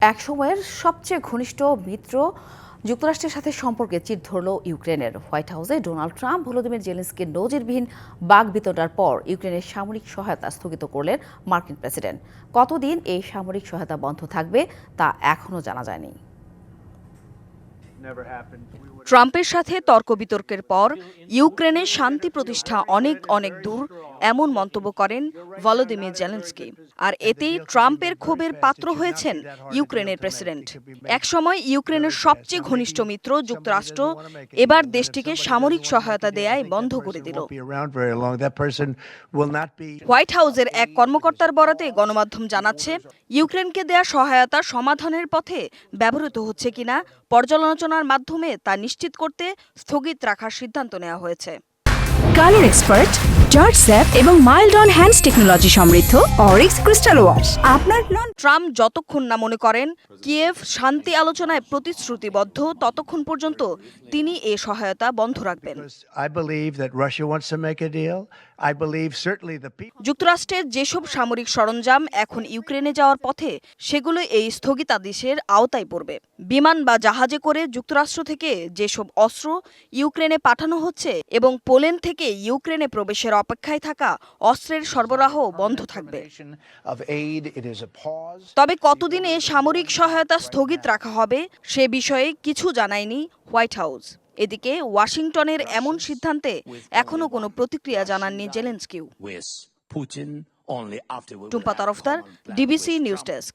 একসময়ের সবচেয়ে ঘনিষ্ঠ মিত্র যুক্তরাষ্ট্রের সাথে সম্পর্কে চির ধরল ইউক্রেনের। হোয়াইট হাউসে ডোনাল্ড ট্রাম্প ভলোদিমির জেলেনস্কির নজিরবিহীন বাকবিতণ্ডার পর ইউক্রেনের সামরিক সহায়তা স্থগিত করলেন মার্কিন প্রেসিডেন্ট। কতদিন এই সামরিক সহায়তা বন্ধ থাকবে তা এখনও জানা যায়নি। ট্রাম্পের সাথে তর্ক বিতর্কের পর ইউক্রেনে শান্তি প্রতিষ্ঠা অনেক অনেক দূর এমন মন্তব্য করেন ভলোদিমির জেলেনস্কি। আর এতেই ট্রাম্পের ক্ষোভের পাত্র হয়েছেন ইউক্রেনের প্রেসিডেন্ট। একসময় ইউক্রেনের সবচেয়ে ঘনিষ্ঠ মিত্র যুক্তরাষ্ট্র এবার দেশটিকে সামরিক সহায়তা দেয়াই বন্ধ করে দিল। হোয়াইট হাউসের এক কর্মকর্তার বরাতে গণমাধ্যম জানাচ্ছে, ইউক্রেনকে দেয়া সহায়তা সমাধানের পথে ব্যবহৃত হচ্ছে কিনা পর্যালোচনার মাধ্যমে তা নিশ্চিত করতে স্থগিত রাখার সিদ্ধান্ত নেওয়া হয়েছে। কালার এক্সপার্ট, জর্জ স্যাপ এবং মাইল্ড অন হ্যান্ডস টেকনোলজি সমৃদ্ধ অরিক্স ক্রিস্টাল ওয়াশ আপনার ট্রাম্প যতক্ষণ না মনে করেন কিয়েভ শান্তি আলোচনায় প্রতিশ্রুতিবদ্ধ, ততক্ষণ পর্যন্ত তিনি এ সহায়তা বন্ধ রাখবেন। যুক্তরাষ্ট্রের যেসব সামরিক সরঞ্জাম এখন ইউক্রেনে যাওয়ার পথে সেগুলো এই স্থগিতাদেশের আওতায় পড়বে। বিমান বা জাহাজে করে যুক্তরাষ্ট্র থেকে যেসব অস্ত্র ইউক্রেনে পাঠানো হচ্ছে এবং পোল্যান্ড থেকে ইউক্রেনে প্রবেশের অপেক্ষায় থাকা অস্ত্রের সরবরাহ বন্ধ থাকবে। তবে কতদিনে সামরিক সহায়তা স্থগিত রাখা হবে সে বিষয়ে কিছু জানায়নি হোয়াইট হাউস। এদিকে ওয়াশিংটনের এমন সিদ্ধান্তে এখনো কোনো প্রতিক্রিয়া জানাননি জেলেনস্কিও। Tumpa Tarafdar, DBC news desk.